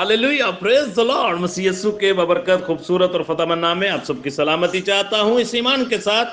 Hallelujah, praise the lord. मसीह यीशु के बबरकत खूबसूरत और फतेहमंद नाम में आप सबकी सलामती चाहता हूं, इस ईमान के साथ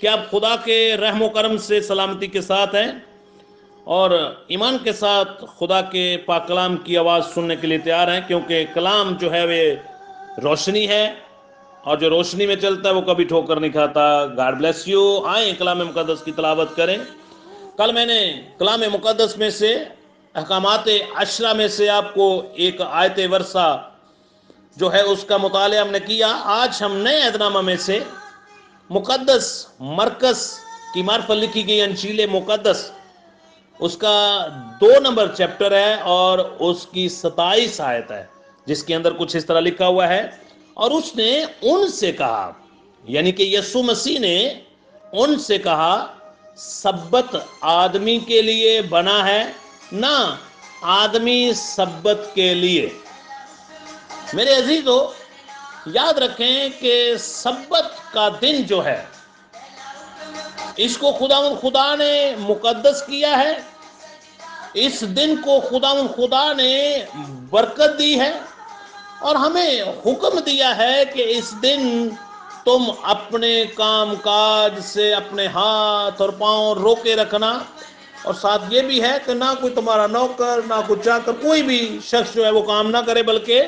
कि आप खुदा के रहमो करम से सलामती के साथ हैं और ईमान के साथ खुदा के पाक कलाम की आवाज़ सुनने के लिए तैयार हैं, क्योंकि कलाम जो है वे रोशनी है और जो रोशनी में चलता है वो कभी ठोकर नहीं खाता। God bless you. आए कलाम मुकद्दस की तलावत करें। कल मैंने कलाम मुकद्दस में से अहकामाते अशरा में से आपको एक आयत वर्षा जो है उसका मुतालिया हमने किया। आज हम नए अहदनामा में से मुकद्दस मरकस की मार्फत लिखी गई अंजील मुकद्दस उसका 2 नंबर चैप्टर है और उसकी 27 आयत है, जिसके अंदर कुछ इस तरह लिखा हुआ है। और उसने उनसे कहा, यानी कि यीशु मसीह ने उनसे कहा, सब्बत आदमी के लिए बना है, ना आदमी सब्बत के लिए। मेरे अजीजों, याद रखें कि सब्बत का दिन जो है इसको खुदा ने मुकद्दस किया है। इस दिन को खुदा ने बरकत दी है और हमें हुक्म दिया है कि इस दिन तुम अपने काम काज से अपने हाथ और पांव रोके रखना। और साथ ये भी है कि ना कोई तुम्हारा नौकर, ना कोई चाकर, कोई भी शख्स जो है वो काम ना करे, बल्कि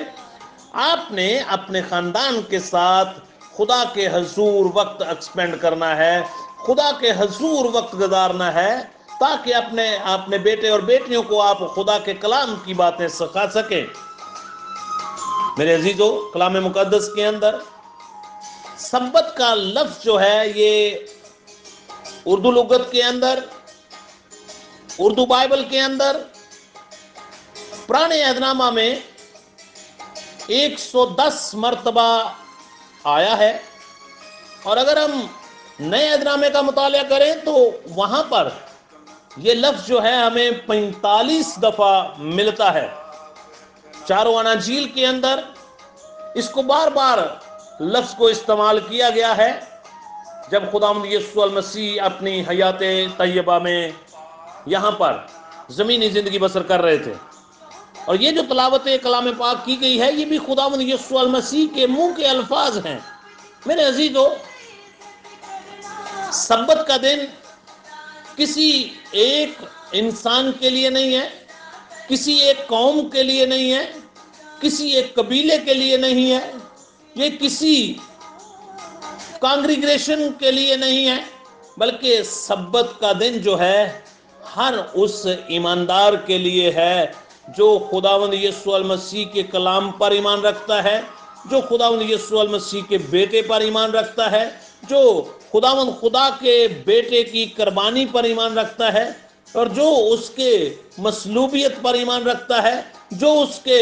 आपने अपने खानदान के साथ खुदा के हजूर वक्त एक्सपेंड करना है, खुदा के हजूर वक्त गुजारना है, ताकि अपने बेटे और बेटियों को आप खुदा के कलाम की बातें सिखा सकें। मेरे अजीजों, कलाम मुकद्दस के अंदर सब्बत का लफ्ज जो है ये उर्दू लुगत के अंदर, उर्दू बाइबल के अंदर पुराने अहदनामा में 110 मर्तबा आया है। और अगर हम नए अहदनामे का मुतालिया करें तो वहां पर यह लफ्ज जो है हमें 45 दफा मिलता है। चारों अनाजील के अंदर इसको बार बार लफ्ज को इस्तेमाल किया गया है। जब खुदावंद यीशु मसीह अपनी हयात तैयबा में यहाँ पर ज़मीनी ज़िंदगी बसर कर रहे थे, और ये जो तलावत कलाम पाक की गई है ये भी खुदावंद यीशु मसीह के मुंह के अल्फाज हैं। मेरे अजीजों, सब्बत का दिन किसी एक इंसान के लिए नहीं है, किसी एक कौम के लिए नहीं है, किसी एक कबीले के लिए नहीं है, ये किसी कांग्रीग्रेशन के लिए नहीं है, बल्कि सब्बत का दिन जो है हर उस ईमानदार के लिए है जो खुदावंद यीशु मसीह के कलाम पर ईमान रखता है, जो खुदावंद यीशु मसीह के बेटे पर ईमान रखता है, जो खुदावंद खुदा के बेटे की कुर्बानी पर ईमान रखता है, और जो उसके मसलूबियत पर ईमान रखता है, जो उसके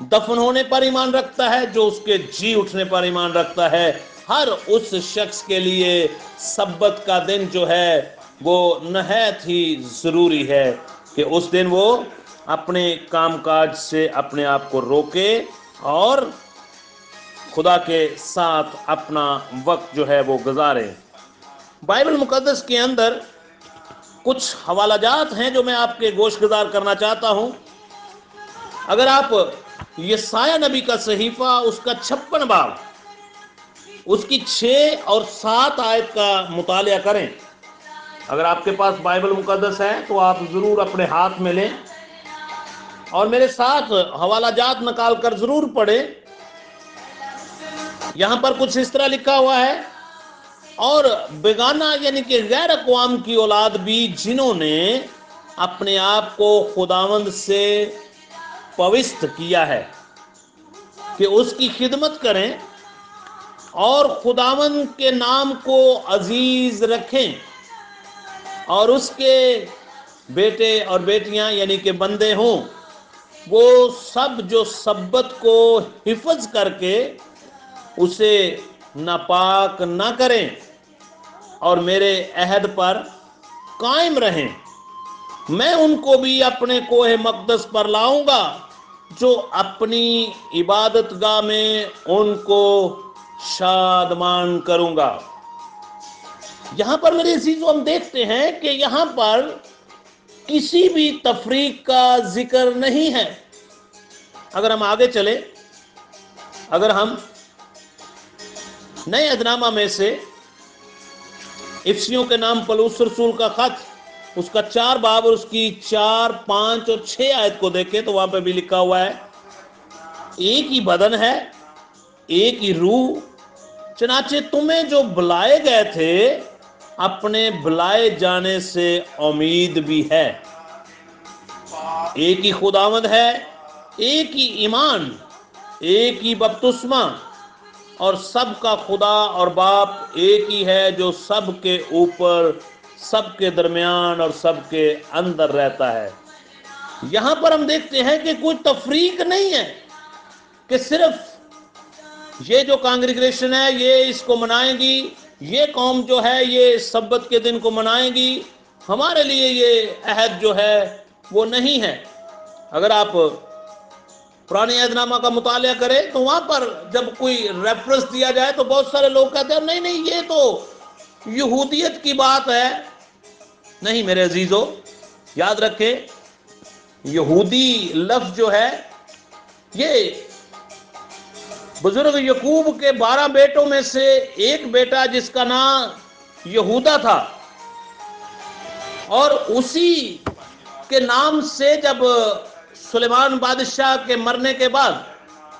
दफन होने पर ईमान रखता है, जो उसके जी उठने पर ईमान रखता है। हर उस शख्स के लिए सब्बत का दिन जो है वो नहायत ही ज़रूरी है कि उस दिन वो अपने कामकाज से अपने आप को रोके और खुदा के साथ अपना वक्त जो है वो गुजारे। बाइबल मुकद्दस के अंदर कुछ हवालाजात हैं जो मैं आपके गोशगुजार करना चाहता हूं। अगर आप यसाया नबी का सहीफा उसका 56 बाब उसकी 6 और 7 आयत का मुतालिया करें। अगर आपके पास बाइबल मुकद्दस है तो आप ज़रूर अपने हाथ में लें और मेरे साथ हवालाजात निकाल कर ज़रूर पढ़ें। यहाँ पर कुछ इस तरह लिखा हुआ है, और बेगाना यानी कि गैर अक़वाम की औलाद भी जिन्होंने अपने आप को खुदावंद से पवित्र किया है कि उसकी खिदमत करें और खुदावंद के नाम को अजीज रखें, और उसके बेटे और बेटियां यानी कि बंदे हों, वो सब जो सब्बत को हिफज करके उसे नापाक ना करें और मेरे अहद पर कायम रहें। मैं उनको भी अपने कोहे मक़दस पर लाऊंगा, जो अपनी इबादतगाह में उनको शादमान करूंगा। यहां पर मेरे अजीजों, हम देखते हैं कि यहां पर किसी भी तफरीक का जिक्र नहीं है। اگر ہم آگے چلے، اگر ہم نئے عہد نامہ میں سے افسیوں کے نام پولس رسول کا خط، اس کا 4 باب اور اس کی 4، 5 اور 6 آیت کو دیکھیں تو وہاں پہ بھی لکھا ہوا ہے، ایک ہی بدن ہے، ایک ہی روح، چنانچہ تمہیں جو بلائے گئے تھے اپنے بلائے جانے سے امید بھی ہے، ایک ہی خداوند ہے، ایک ہی ایمان، ایک ہی بپتسمہ، اور سب کا خدا اور باپ ایک ہی ہے، جو سب کے اوپر، سب کے درمیان اور سب کے اندر رہتا ہے۔ یہاں پر ہم دیکھتے ہیں کہ کوئی تفریق نہیں ہے کہ صرف یہ جو کانگریگیشن ہے یہ اس کو منائے گی، یہ قوم جو ہے یہ سبت کے دن کو منائے گی، ہمارے لیے یہ عہد جو ہے وہ نہیں ہے۔ اگر آپ پرانے عہد نامہ کا مطالعہ کریں تو وہاں پر جب کوئی ریفرنس دیا جائے تو بہت سارے لوگ کہتے ہیں نہیں یہ تو یہودیت کی بات ہے۔ نہیں میرے عزیزو، یاد رکھیں، یہودی لفظ جو ہے یہ بزرگ یعقوب کے 12 بیٹوں میں سے ایک بیٹا جس کا نام یہودا تھا، اور اسی کے نام سے جب سلیمان بادشاہ کے مرنے کے بعد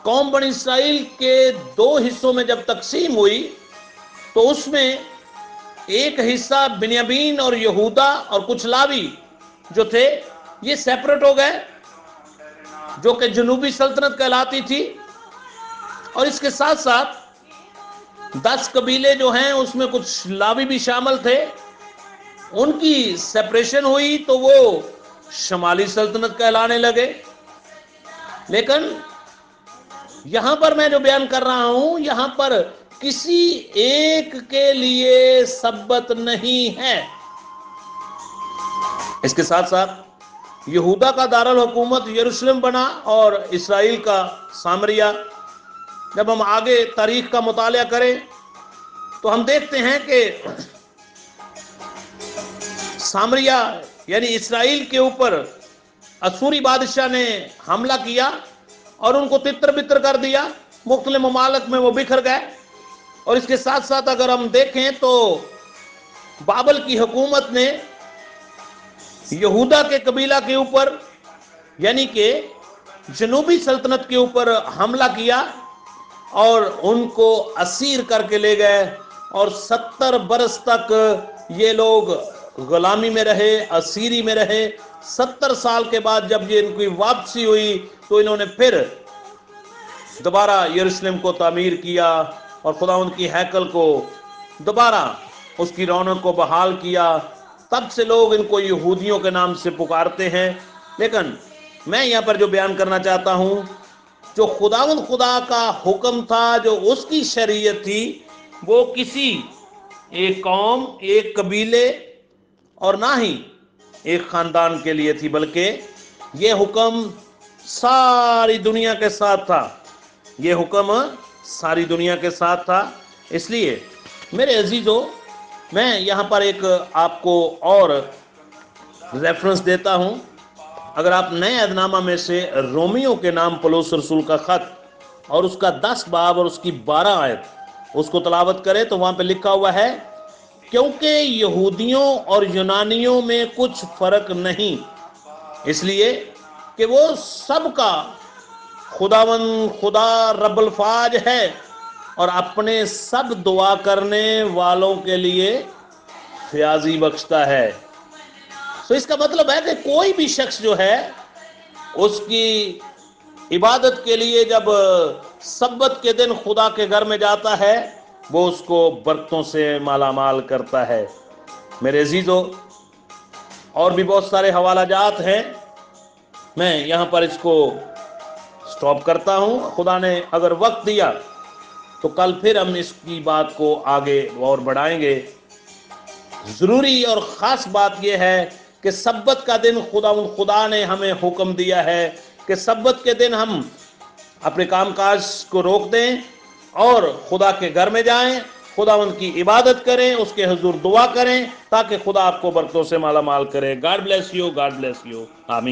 قوم بنی اسرائیل کے 2 حصوں میں جب تقسیم ہوئی تو اس میں ایک حصہ بنیامین اور یہودا اور کچھ لاوی جو تھے یہ سیپریٹ ہو گئے، جو کہ جنوبی سلطنت کہلاتی تھی، اور اس کے ساتھ ساتھ 10 قبیلے جو ہیں اس میں کچھ لاوی بھی شامل تھے، ان کی سیپریشن ہوئی تو وہ شمالی سلطنت کہلانے لگے۔ لیکن یہاں پر میں جو بیان کر رہا ہوں، یہاں پر کسی ایک کے لیے سبت نہیں ہے۔ اس کے ساتھ ساتھ یہودا کا دارالحکومت یروشلم بنا اور اسرائیل کا سامریہ۔ جب ہم آگے تاریخ کا مطالعہ کریں تو ہم دیکھتے ہیں کہ سامریہ یعنی اسرائیل کے اوپر اسوری بادشاہ نے حملہ کیا اور ان کو تتر بتر کر دیا، مختلف ممالک میں وہ بکھر گئے۔ اور اس کے ساتھ ساتھ اگر ہم دیکھیں تو بابل کی حکومت نے یہودا کے قبیلہ کے اوپر یعنی کہ جنوبی سلطنت کے اوپر حملہ کیا اور ان کو اسیر کر کے لے گئے، اور 70 برس تک یہ لوگ غلامی میں رہے، اسیری میں رہے۔ 70 سال کے بعد جب یہ ان کی واپسی ہوئی تو انہوں نے پھر دوبارہ یروشلم کو تعمیر کیا اور خداوند کی ہیکل کو دوبارہ اس کی رونق کو بحال کیا۔ تب سے لوگ ان کو یہودیوں کے نام سے پکارتے ہیں۔ لیکن میں یہاں پر جو بیان کرنا چاہتا ہوں، جو خداوند خدا کا حکم تھا، جو اس کی شریعت تھی، وہ کسی ایک قوم، ایک قبیلے اور نہ ہی ایک خاندان کے لیے تھی، بلکہ یہ حکم ساری دنیا کے ساتھ تھا۔ یہ حکم ساری دنیا کے ساتھ تھا۔ اس لیے میرے عزیزو، میں یہاں پر ایک آپ کو اور ریفرنس دیتا ہوں۔ اگر آپ نئے عہد نامہ میں سے رومیوں کے نام پولس رسول کا خط اور اس کا 10 باب اور اس کی 12 آیت اس کو تلاوت کریں تو وہاں پہ لکھا ہوا ہے، کیونکہ یہودیوں اور یونانیوں میں کچھ فرق نہیں، اس لیے کہ وہ سب کا خداوند خدا رب الفاج ہے اور اپنے سب دعا کرنے والوں کے لیے فیاضی بخشتا ہے۔ تو اس کا مطلب ہے کہ کوئی بھی شخص جو ہے اس کی عبادت کے لیے جب سبت کے دن خدا کے گھر میں جاتا ہے وہ اس کو برکتوں سے مالا مال کرتا ہے۔ میرے عزیزو، اور بھی بہت سارے حوالہ جات ہیں، میں یہاں پر اس کو سٹاپ کرتا ہوں۔ خدا نے اگر وقت دیا تو کل پھر ہم اس کی بات کو آگے اور بڑھائیں گے۔ ضروری اور خاص بات یہ ہے کہ سبت کا دن خدا نے ہمیں حکم دیا ہے کہ سبت کے دن ہم اپنے کام کاج کو روک دیں اور خدا کے گھر میں جائیں، خداوند کی عبادت کریں، اس کے حضور دعا کریں تاکہ خدا آپ کو برکتوں سے مالا مال کرے۔ God bless you, God bless you, آمین۔